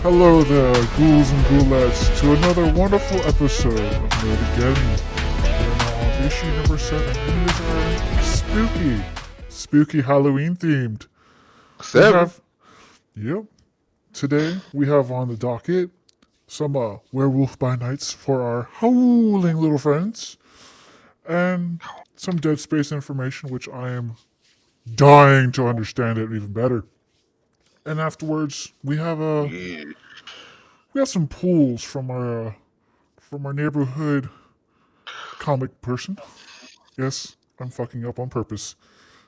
Hello there, ghouls and ghoulettes, to another wonderful episode of Nerd-A-Geddon. We're now on issue number 7, and these are spooky Halloween themed. Seven. Yep. Today we have on the docket some Werewolf by Nights for our howling little friends, and some Dead Space information, which I am dying to understand it even better. And afterwards, we have some pulls from our neighborhood comic person. Yes, I'm fucking up on purpose.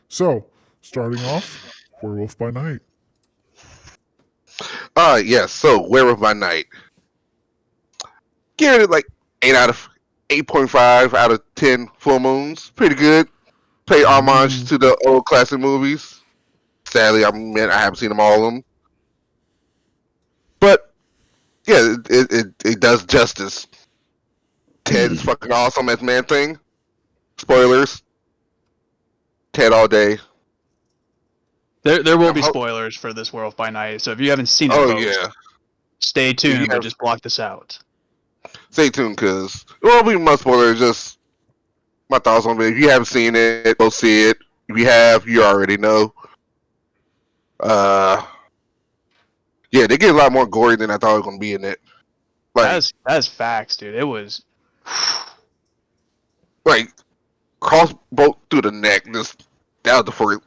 So, starting off, Werewolf by Night. Yes. So Werewolf by Night. Give it like 8.5 out of 10 full moons. Pretty good. Pay homage to the old classic movies. Sadly, I haven't seen them all of them. But yeah, it does justice. Ted is fucking awesome as Man Thing. Spoilers. Ted all day. There will be spoilers for this Werewolf by Night, so if you haven't seen it, folks, stay tuned, but just block this out. Stay tuned, because there won't be much spoilers, just my thoughts on it. If you haven't seen it, go see it. If you have, you already know. Yeah, they get a lot more gory than I thought it was going to be in it. Like, that's facts, dude. It was... like, crossbow through the neck, that was the first,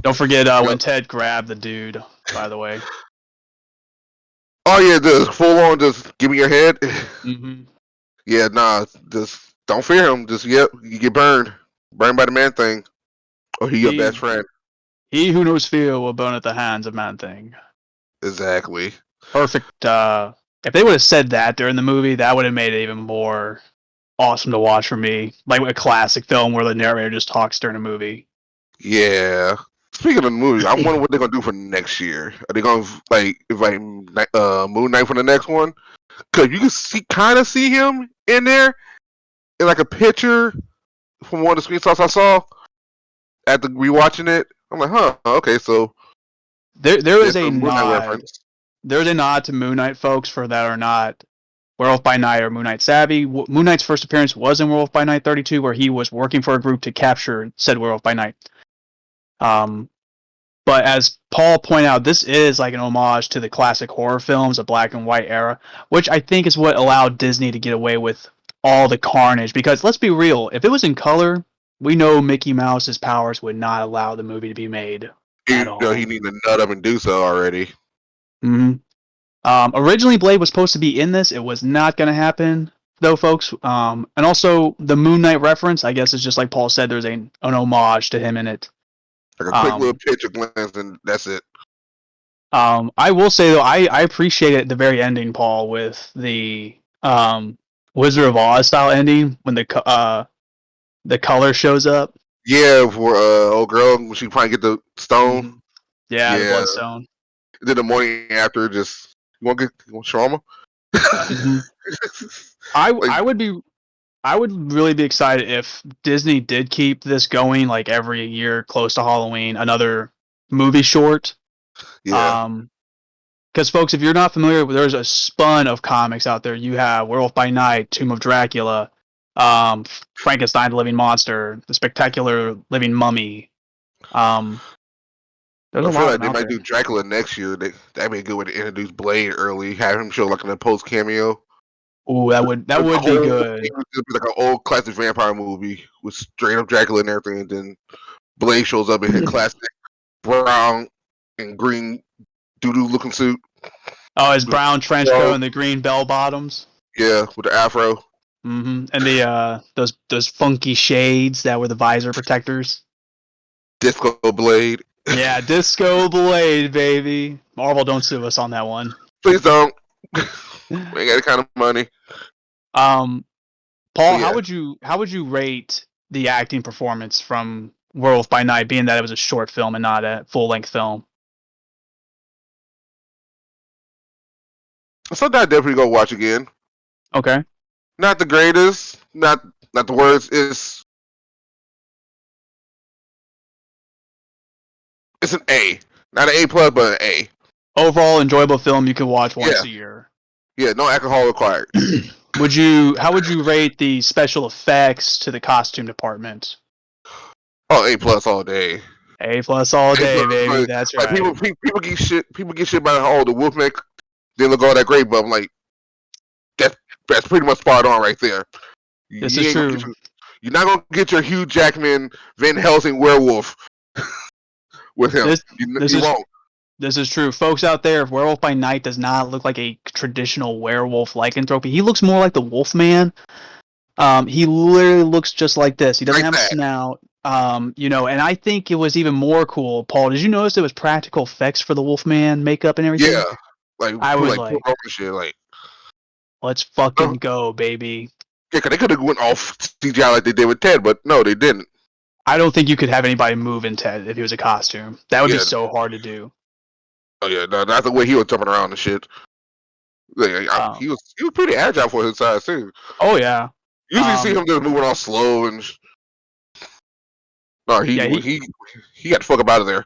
Don't forget when Ted grabbed the dude, by the way. Oh yeah, just full on, just give me your head. Mm-hmm. Yeah, nah, just don't fear him. Just, you get burned. Burned by the Man Thing. Or he your best friend. He who knows fear will burn at the hands of Man Thing. Exactly. Perfect. If they would have said that during the movie, that would have made it even more awesome to watch for me. Like a classic film where the narrator just talks during a movie. Yeah. Speaking of the movie, I wonder what they're gonna do for next year. Are they gonna invite Moon Knight for the next one? Cause you can kind of see him in there, in like a picture from one of the screenshots I saw after rewatching it. I'm like, huh, okay, so there is a nod. There's a nod to Moon Knight, folks, for that or not Werewolf by Night or Moon Knight savvy. Moon Knight's first appearance was in Werewolf by Night 32, where he was working for a group to capture said Werewolf by Night. But as Paul pointed out, this is like an homage to the classic horror films, a black and white era, which I think is what allowed Disney to get away with all the carnage. Because let's be real, if it was in color, we know Mickey Mouse's powers would not allow the movie to be made at all. He needed to nut up and do so already. Mm-hmm. Originally, Blade was supposed to be in this. It was not going to happen, though, folks. And also, the Moon Knight reference, I guess, is just like Paul said, there's an homage to him in it. Like a quick little picture glance, and that's it. I will say, though, I appreciate it at the very ending, Paul, with the Wizard of Oz style ending, when the color shows up. Yeah, for old girl, when she finally get the stone. Mm-hmm. Yeah, the bloodstone. Then the morning after, just, you want shawarma? Mm-hmm. I would really be excited if Disney did keep this going, like every year close to Halloween, another movie short. Yeah. Because folks, if you're not familiar, there's a spun of comics out there. You have Werewolf by Night, Tomb of Dracula, Frankenstein the Living Monster, The Spectacular Living Mummy. There's I a feel lot like they might do Dracula next year. That'd be a good way to introduce Blade early. Have him show like in a post cameo. Ooh, that would be good. It would just be like an old classic vampire movie with straight up Dracula and everything, and then Blade shows up in his classic brown and green doo-doo looking suit. Oh, his brown trench coat and the green bell bottoms. Yeah, with the afro. Mm-hmm. And the those funky shades that were the visor protectors. Disco Blade. Yeah, Disco Blade, baby. Marvel, don't sue us on that one. Please don't. We ain't got the kind of money. Paul, yeah. how would you rate the acting performance from Werewolf by Night, being that it was a short film and not a full length film? Something I definitely go watch again. Okay. Not the greatest, not the worst. It's an A, not an A plus, but an A. overall enjoyable film you could watch once a year. Yeah, no alcohol required. How would you rate the special effects to the costume department? Oh, A+ all day. A+ all day, A+, baby. That's like right. people get shit about how the Wolfman didn't look all that great, but I'm like, that's pretty much spot on right there. This is true. You're not gonna get your Hugh Jackman Van Helsing werewolf with him. You won't. This is true. Folks out there, Werewolf by Night does not look like a traditional werewolf lycanthrope. He looks more like the Wolfman. He literally looks just like this. He doesn't have a snout. And I think it was even more cool. Paul, did you notice it was practical effects for the Wolfman makeup and everything? Yeah. I was like shit, let's fucking go, baby. Yeah, cause they could have went off CGI like they did with Ted, but no, they didn't. I don't think you could have anybody move in Ted if he was a costume. That would be so hard to do. Oh yeah, no, not the way he was jumping around and shit. Like, he was pretty agile for his size too. Oh yeah. Usually see him just moving all slow and. No, he got the fuck up out of there.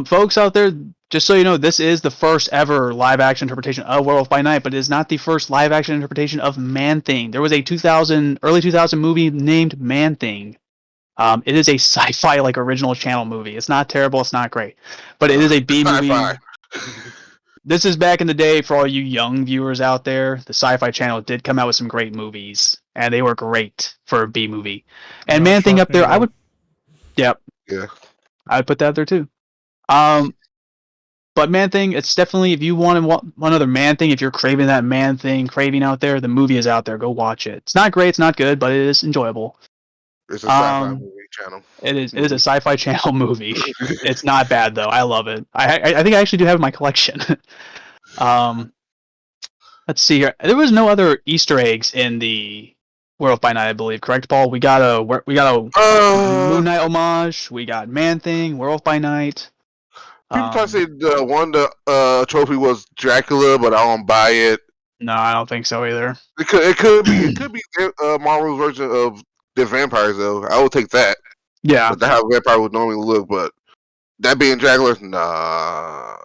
Folks out there, just so you know, this is the first ever live action interpretation of Werewolf by Night, but it is not the first live action interpretation of Man-Thing. There was a early 2000 movie named Man-Thing. It is a sci-fi original channel movie. It's not terrible, it's not great, but it is a B movie. This is back in the day for all you young viewers out there. The Sci-Fi Channel did come out with some great movies, and they were great for a B movie. And Man-Thing up there, I would, yeah, I'd put that there too. But Man-Thing, it's definitely, if you want another Man-Thing, if you're craving that Man-Thing craving out there, the movie is out there. Go watch it. It's not great, it's not good, but it is enjoyable. It's a sci-fi movie channel. It is a Sci-Fi Channel movie. It's not bad though. I love it. I think I actually do have it in my collection. Let's see here. There was no other Easter eggs in the Werewolf by Night, I believe. Correct, Paul? We got a Moon Knight homage. We got Man-Thing, Werewolf by Night. People try to say the trophy was Dracula, but I don't buy it. No, I don't think so either. It could be Marvel's version of the vampires though. I would take that. Yeah, but that's how a vampire would normally look. But that being Dracula, nah.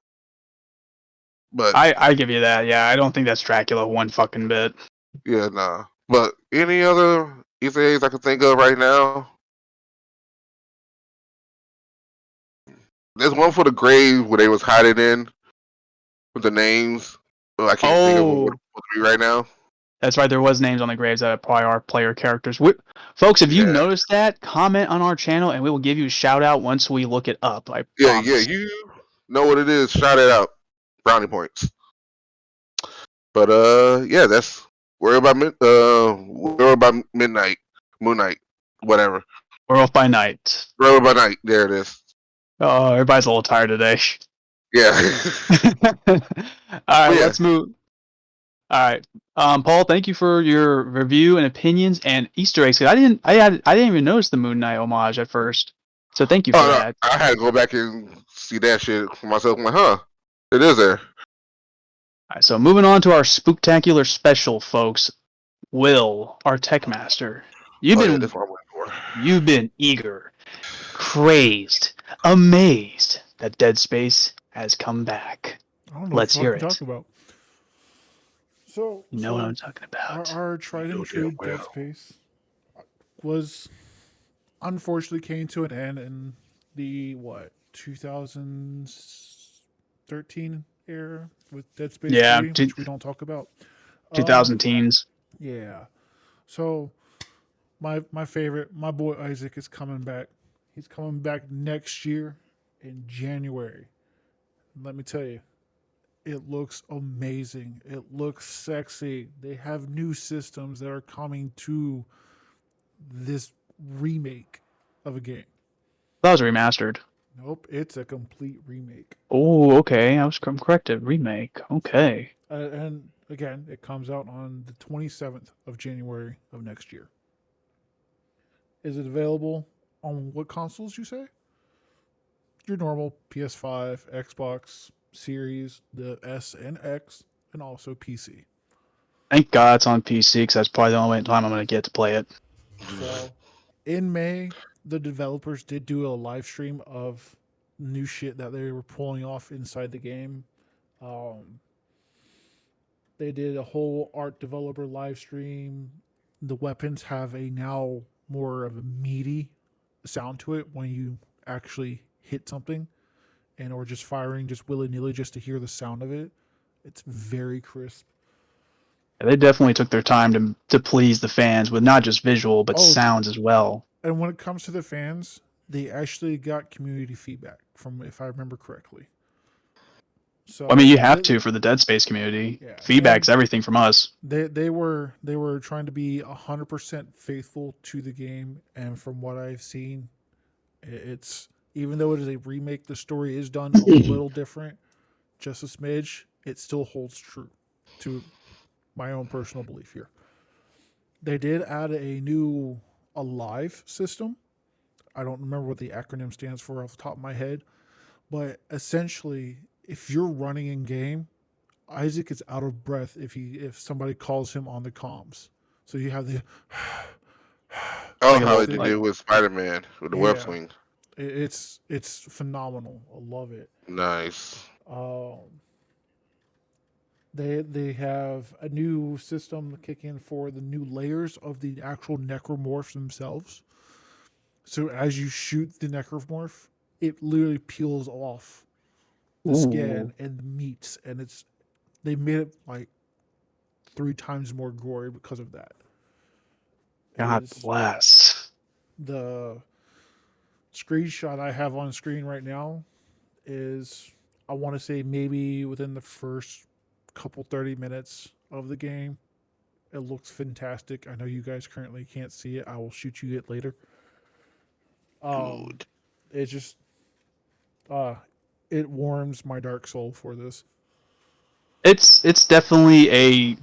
But I give you that. Yeah, I don't think that's Dracula one fucking bit. Yeah, nah. But any other Easter eggs I can think of right now? There's one for the grave where they was hiding in with the names. But I can't think of what it's supposed to be right now. That's right. There was names on the graves that probably are player characters. Folks, if you noticed that, comment on our channel and we will give you a shout out once we look it up. I promise. Yeah, you know what it is. Shout it out. Brownie points. But yeah, that's Worry About Midnight, Moon Knight, whatever. Werewolf by Night. Werewolf by Night. There it is. Oh, everybody's a little tired today. Yeah. All right, let's move. All right, Paul. Thank you for your review and opinions and Easter eggs. I didn't even notice the Moon Knight homage at first. So thank you for that. I had to go back and see that shit for myself. I'm like, it is there. All right, so moving on to our spooktacular special, folks. Will, our tech master, you've been eager, crazed, amazed that Dead Space has come back. I don't know Let's hear what it. Talking about. So you know what I'm talking about. Our tried and true Dead Space was unfortunately came to an end in the 2013 era with Dead Space 3, which we don't talk about. 2000 teens. Yeah. So my favorite, my boy Isaac is coming back. He's coming back next year in January. And let me tell you, it looks amazing. It looks sexy. They have new systems that are coming to this remake of a game. That was remastered. Nope, it's a complete remake. Oh, okay. I was corrected. Remake. Okay. And again, it comes out on the 27th of January of next year. Is it available on what consoles, you say? Your normal PS5, Xbox Series, the S and X, and also PC. Thank God it's on PC, because that's probably the only time I'm going to get to play it. So, in May, the developers did do a live stream of new shit that they were pulling off inside the game. Um, they did a whole art developer live stream. The weapons have a now more of a meaty sound to it when you actually hit something, and or just firing just willy nilly just to hear the sound of it. It's very crisp. They definitely took their time to please the fans with not just visual but Oh, sounds as well. and when it comes to the fans, they actually got community feedback from, if I remember correctly. So I mean, you have to for the Dead Space community. Yeah, Feedback's and everything from us. they were trying to be 100% faithful to the game, and from what I've seen, it's, even though it is a remake, the story is done a little different, just a smidge. It still holds true to my own personal belief here. They did add a new alive system. I don't remember what the acronym stands for off the top of my head, but essentially, if you're running in game, Isaac is out of breath if somebody calls him on the comms. So you have the Oh, Like a how little- they like- did with Spider-Man with the web Yeah. swing. it's phenomenal. I love it. Nice. They have a new system to kick in for the new layers of the actual necromorphs themselves. So as you shoot the necromorph, it literally peels off the skin and the meats, and they made it like 3 times more gory because of that. God It's- bless. the screenshot I have on screen right now is, I want to say, maybe within the first couple 30 minutes of the game. It looks fantastic. I know you guys currently can't see it. I will shoot you it later. Good. It just it warms my dark soul for this. It's definitely a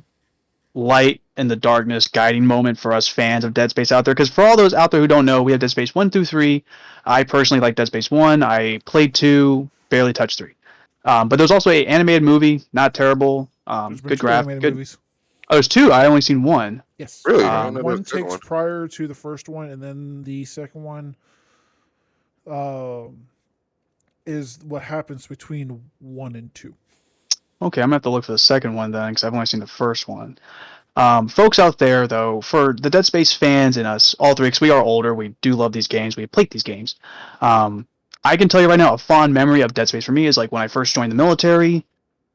light in the darkness guiding moment for us fans of Dead Space out there. Because for all those out there who don't know, we have Dead Space 1 through 3. I personally like Dead Space 1. I played 2, barely touched 3. But there's also a animated movie, not terrible. There's been Good 2 graph. animated Good. movies. Oh, there's 2. I only seen 1. Yes. Really? Um, I didn't know there One was a second takes one. prior to the first one, and then the second one is what happens between 1 and 2. Okay, I'm gonna have to look for the second one then, because I've only seen the first one. Folks out there, though, for the Dead Space fans and us, all three, because we are older, we do love these games, we played these games. I can tell you right now, a fond memory of Dead Space for me is like when I first joined the military.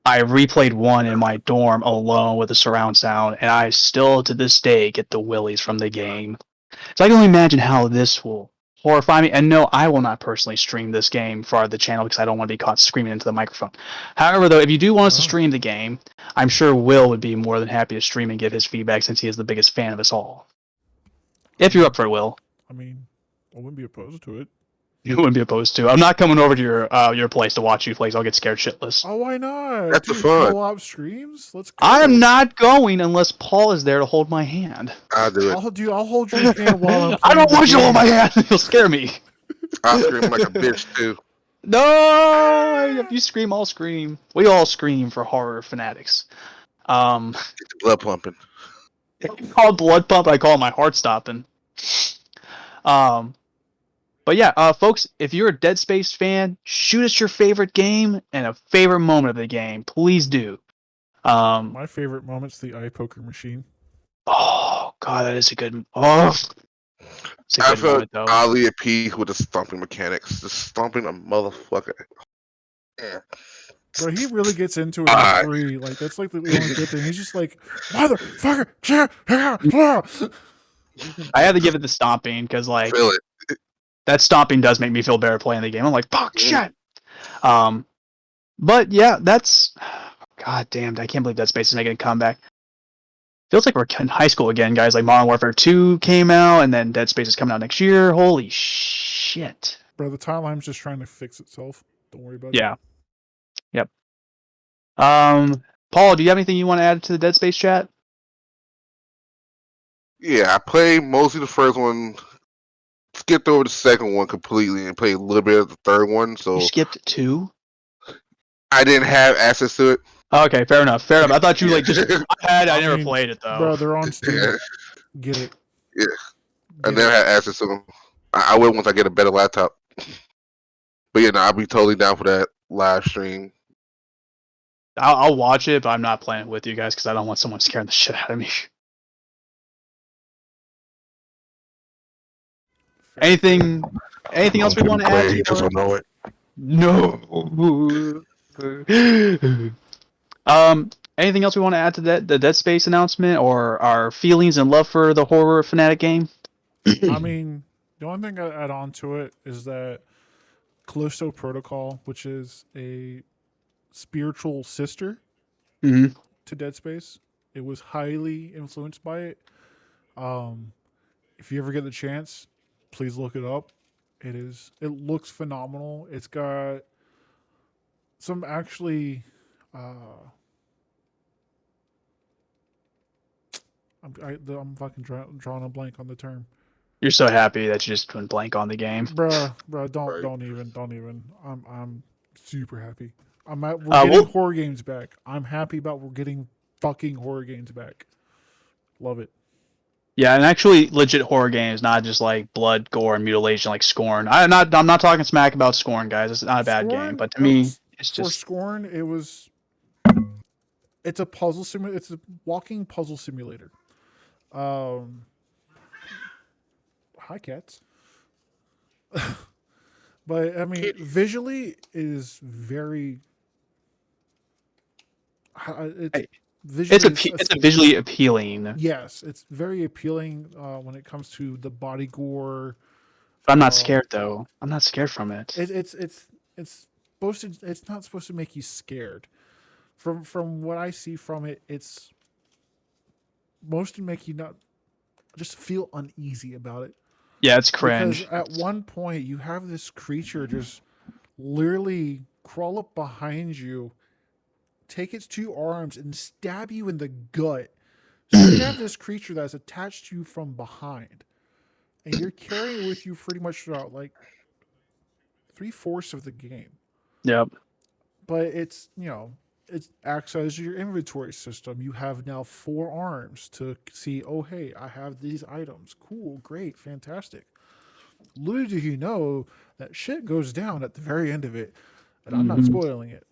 I replayed 1 in my dorm alone with the surround sound, and I still to this day get the willies from the game. So I can only imagine how this will horrify me. And no, I will not personally stream this game for the channel because I don't want to be caught screaming into the microphone. However, though, if you do want us to stream the game, I'm sure Will would be more than happy to stream and give his feedback since he is the biggest fan of us all. If you're up for it, Will. I mean, I wouldn't be opposed to it. You wouldn't be opposed to. I'm not coming over to your place to watch you play. 'Cause I'll get scared shitless. Oh, why not? That's the Dude, fun. co-op streams? Let's go. I'm not going unless Paul is there to hold my hand. I'll do it. I'll hold your hand while I'm I don't playing want the you to hold my game. hand. You'll scare me. I'll scream like a bitch too. No, if you scream, I'll scream. We all scream for horror fanatics. Get the blood pumping. Call it blood pump. I call it my heart stopping. But yeah, folks, if you're a Dead Space fan, shoot us your favorite game and a favorite moment of the game. Please do. My favorite moment's the eye poker machine. Oh god, that is a good. Oh, it's a I good felt moment though. oddly at peace with the stomping mechanics. Just stomping a motherfucker. Yeah. Bro, he really gets into it Ah. in 3. Like, that's like the only good thing. He's just like, motherfucker, yeah. I had to give it the stomping because like Feel it. that stomping does make me feel better playing the game. I'm like, fuck, Mm. shit. But yeah, that's god damn. I can't believe Dead Space is making a comeback. Feels like we're in high school again, guys. Like Modern Warfare 2 came out, and then Dead Space is coming out next year. Holy shit. Bro, the timeline's just trying to fix itself. Don't worry about it. Yeah. Yep. Paul, do you have anything you want to add to the Dead Space chat? Yeah, I played mostly the first one, skipped over the second one completely, and played a little bit of the third one. So You skipped 2? I didn't have access to it. Okay, fair enough. Fair enough. I thought you like just I I never mean, played it though. Bro, they're on Steam. Yeah, Get it. Yeah. I Get never it. had access to them. I will once I get a better laptop. But yeah, no, I'll be totally down for that live stream. I'll watch it, but I'm not playing with you guys because I don't want someone scaring the shit out of me. Anything else we want to add? He To just our... don't know it. No. Anything else we want to add to the Dead Space announcement or our feelings and love for the horror fanatic game? I mean, the only thing I add on to it is that Callisto Protocol, which is a spiritual sister Hmm. to Dead Space, it was highly influenced by it. If you ever get the chance, please look it up. It looks phenomenal. It's got some actually I'm fucking drawing a blank on the term. You're so happy that you just went blank on the game. Bruh, Right. don't even. I'm super happy. We're Uh, getting we'll- horror games back. I'm happy about we're getting fucking horror games back. Love it. Yeah, and actually legit horror games, not just like blood, gore, and mutilation like Scorn. I'm not talking smack about Scorn, guys. It's not a bad game, but to me, it's for just Scorn, it's a puzzle simulator. It's a walking puzzle simulator. Hi cats. But I mean, visually is very. It's visually. it's a visually appealing. Yes, it's very appealing when it comes to the body gore. But I'm not Um, scared though. I'm not scared from it. It's supposed to. It's not supposed to make you scared. From what I see from it, it's most to make you not just feel uneasy about it. Yeah, it's cringe. Because at one point you have this creature just literally crawl up behind you, take its two arms and stab you in the gut. So you have this creature that's attached to you from behind, and you're carrying it with you pretty much throughout like 3/4 of the game. Yep. But it's it acts as your inventory system. You have now 4 arms to see. Oh hey, I have these items. Cool, great, fantastic. Little do you know that shit goes down at the very end of it, and I'm not Mhm. spoiling it.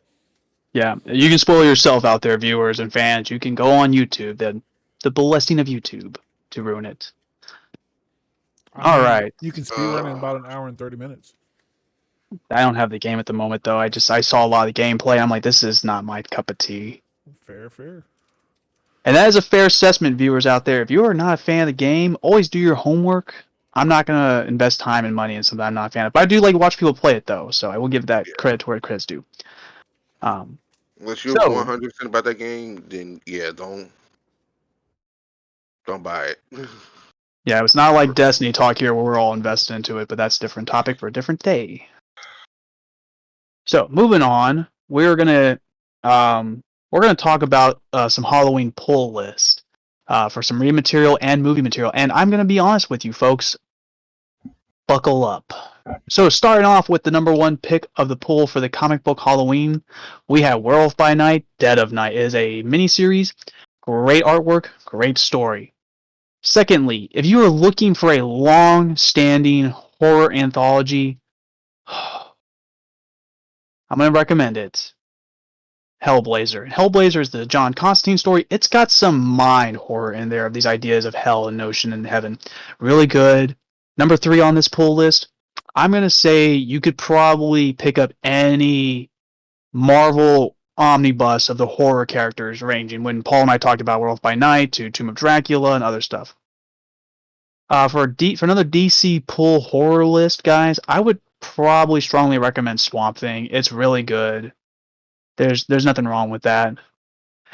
Yeah, you can spoil yourself out there, viewers and fans. You can go on YouTube, the blessing of YouTube, to ruin it. All right. You can speedrun in about an hour and 30 minutes. I don't have the game at the moment though. I saw a lot of the gameplay. I'm like, this is not my cup of tea. Fair. And that is a fair assessment, viewers out there. If you are not a fan of the game, always do your homework. I'm not gonna invest time and money in something I'm not a fan of, but I do like to watch people play it though. So I will give that credit to where credit's due. Unless you're So- 100% about that game, then yeah, don't buy it. Yeah, it's not like Destiny talk here where we're all invested into it, but that's a different topic for a different day. So moving on, we're gonna talk about some Halloween pull list for some read material and movie material, and I'm gonna be honest with you folks. Buckle up. So starting off with the number 1 pick of the pool for the comic book Halloween, we have Werewolf by Night, Dead of Night. It is a miniseries, great artwork, great story. Secondly, if you are looking for a long-standing horror anthology, I'm going to recommend it. Hellblazer. Hellblazer is the John Constantine story. It's got some mind horror in there of these ideas of hell and notion and heaven. Really good. Number 3 on this pull list, I'm going to say you could probably pick up any Marvel omnibus of the horror characters ranging when Paul and I talked about Werewolf by Night to Tomb of Dracula and other stuff. For another DC pull horror list, guys, I would probably strongly recommend Swamp Thing. It's really good. There's nothing wrong with that.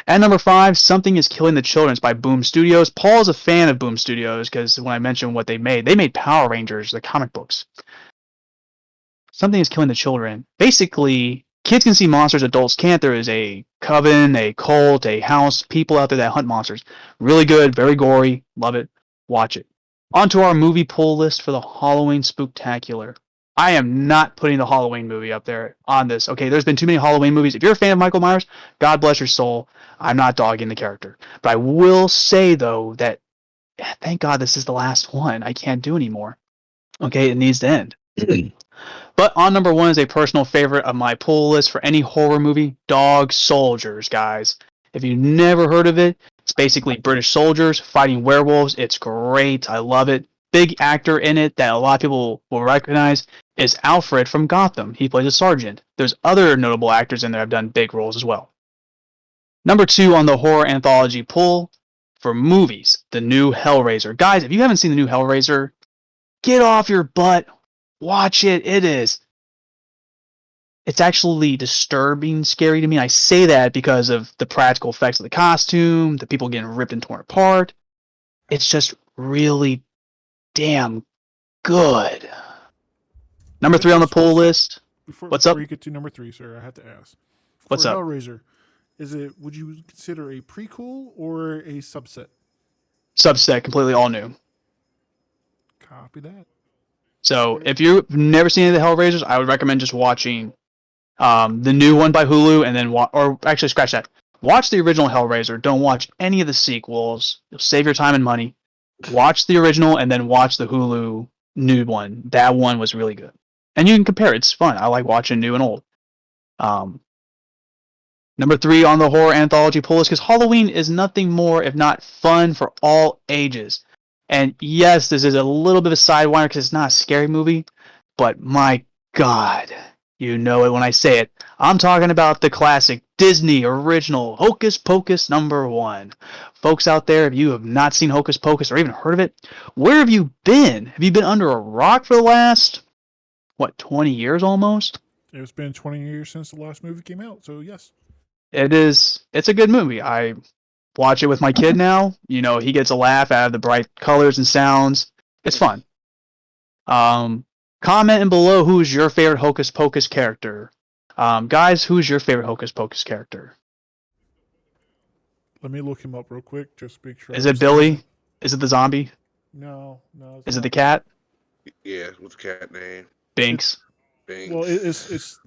And number 5, Something is Killing the Children. It's by Boom Studios. Paul is a fan of Boom Studios because when I mentioned what they made Power Rangers, the comic books. Something is Killing the Children. Basically, kids can see monsters, adults can't. There is a coven, a cult, a house, people out there that hunt monsters. Really good, very gory. Love it. Watch it. On to our movie pull list for the Halloween Spooktacular. I am not putting the Halloween movie up there on this. Okay, there's been too many Halloween movies. If you're a fan of Michael Myers, God bless your soul. I'm not dogging the character. But I will say, though, that thank God this is the last one. I can't do anymore. Okay, it needs to end. But on number 1 is a personal favorite of my pull list for any horror movie, Dog Soldiers, guys. If you've never heard of it, it's basically British soldiers fighting werewolves. It's great. I love it. Big actor in it that a lot of people will recognize is Alfred from Gotham. He plays a sergeant. There's other notable actors in there that have done big roles as well. Number 2 on the horror anthology pull for movies, the new Hellraiser. Guys, if you haven't seen the new Hellraiser, get off your butt. Watch it. It's actually disturbing, scary to me. I say that because of the practical effects of the costume, the people getting ripped and torn apart. It's just really damn good. Number 3 on the pull list. What's up? Before you get to number 3, sir, I have to ask. What's For up? Hellraiser, would you consider a prequel or a subset? Subset, completely all new. Copy that. So if you've never seen any of the Hellraisers, I would recommend just watching the new one by Hulu, and then or actually scratch that. Watch the original Hellraiser. Don't watch any of the sequels. You'll save your time and money. Watch the original, and then watch the Hulu new one. That one was really good, and you can compare. It's fun. I like watching new and old. Number 3 on the horror anthology pull list, because Halloween is nothing more if not fun for all ages. And yes, this is a little bit of a sidewinder because it's not a scary movie, but my God, you know it when I say it. I'm talking about the classic Disney original Hocus Pocus number 1. Folks out there, if you have not seen Hocus Pocus or even heard of it, where have you been? Have you been under a rock for the last, 20 years almost? It's been 20 years since the last movie came out, so yes. It's a good movie. I watch it with my kid now. You know, he gets a laugh out of the bright colors and sounds. It's fun. Comment in below who's your favorite Hocus Pocus character. Guys, who's your favorite Hocus Pocus character? Let me look him up real quick, just to make sure. Is it Billy? Is it the zombie? No. Is it the cat? Yeah, what's the cat name? Binks. Bing. Well, it's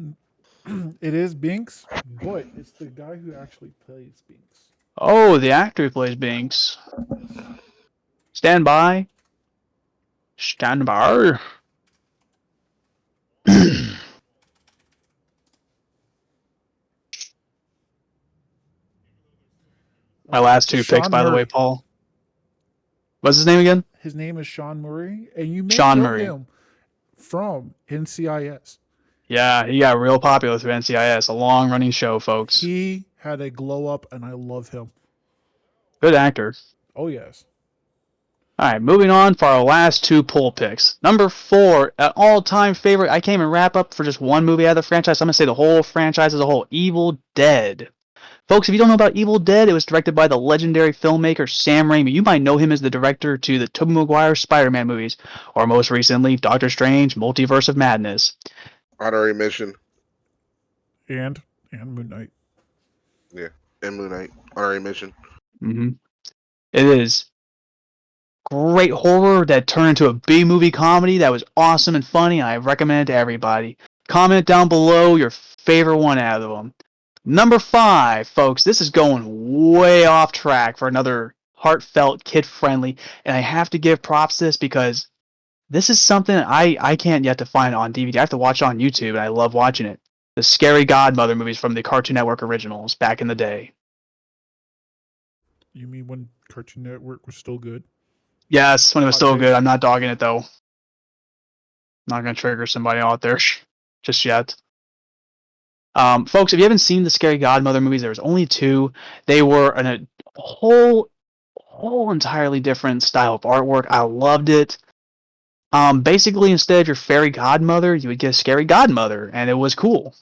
it is Binks, but it's the guy who actually plays Binks. Oh, the actor who plays Binks. Stand by. Stand by. My last 2 picks, Sean by the way, Murray. Paul. What's his name again? His name is Sean Murray, and you may Sean know Murray. him from NCIS. Yeah, he got real popular through NCIS. A long-running show, folks. He had a glow up, and I love him. Good actor. Oh yes. All right, moving on for our last 2 poll picks. Number 4, an all-time favorite. I can't even wrap up for just one movie out of the franchise. I'm going to say the whole franchise as a whole. Evil Dead. Folks, if you don't know about Evil Dead, it was directed by the legendary filmmaker Sam Raimi. You might know him as the director to the Tobey Maguire Spider-Man movies, or most recently, Doctor Strange, Multiverse of Madness. Honorary mention. And Moon Knight. Yeah, and Moon Knight. Honorary mention. Mm-hmm. It is great horror that turned into a B-movie comedy that was awesome and funny. I recommend it to everybody. Comment down below your favorite one out of them. Number 5, folks. This is going way off track for another heartfelt, kid-friendly, and I have to give props to this because this is something I can't yet to find on DVD. I have to watch it on YouTube, and I love watching it. The Scary Godmother movies from the Cartoon Network originals back in the day. You mean when Cartoon Network was still good? Yes, when it was still Okay. good. I'm not dogging it, though. Not going to trigger somebody out there just yet. Folks, if you haven't seen the Scary Godmother movies, there was only 2. They were a whole entirely different style of artwork. I loved it. Basically, instead of your fairy godmother, you would get a scary godmother, and it was cool.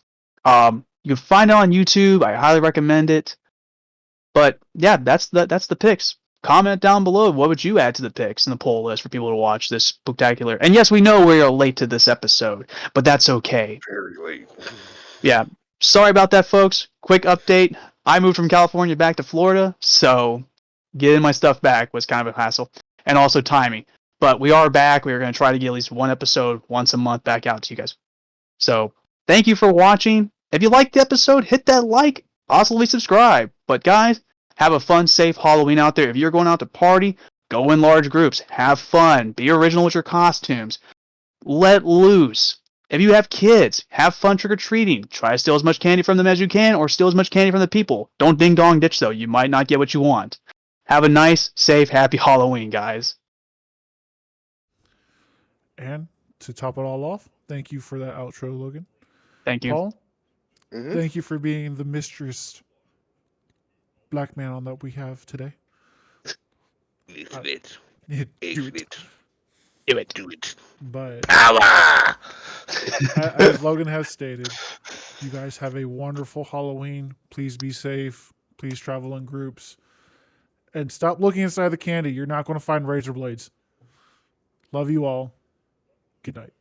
You can find it on YouTube. I highly recommend it. But yeah, that's the picks. Comment down below what would you add to the picks in the poll list for people to watch this spectacular. And yes, we know we are late to this episode, but that's okay. Very late. Yeah, sorry about that, folks. Quick update. I moved from California back to Florida, so getting my stuff back was kind of a hassle, and also timing. But we are back. We are going to try to get at least one episode once a month back out to you guys. So thank you for watching. If you liked the episode, hit that like. Possibly subscribe. But guys, have a fun, safe Halloween out there. If you're going out to party, go in large groups. Have fun. Be original with your costumes. Let loose. If you have kids, have fun trick-or-treating. Try to steal as much candy from them as you can, or steal as much candy from the people. Don't ding-dong ditch, though. You might not get what you want. Have a nice, safe, happy Halloween, guys. And to top it all off, thank you for that outro, Logan. Thank you. Paul, Mhm. thank you for being the mistress black man on that we have today. Excellent. Yeah, do it. Excellent. Do it. Do it. But Power. as Logan has stated, you guys have a wonderful Halloween. Please be safe. Please travel in groups. And stop looking inside the candy. You're not going to find razor blades. Love you all. Good night.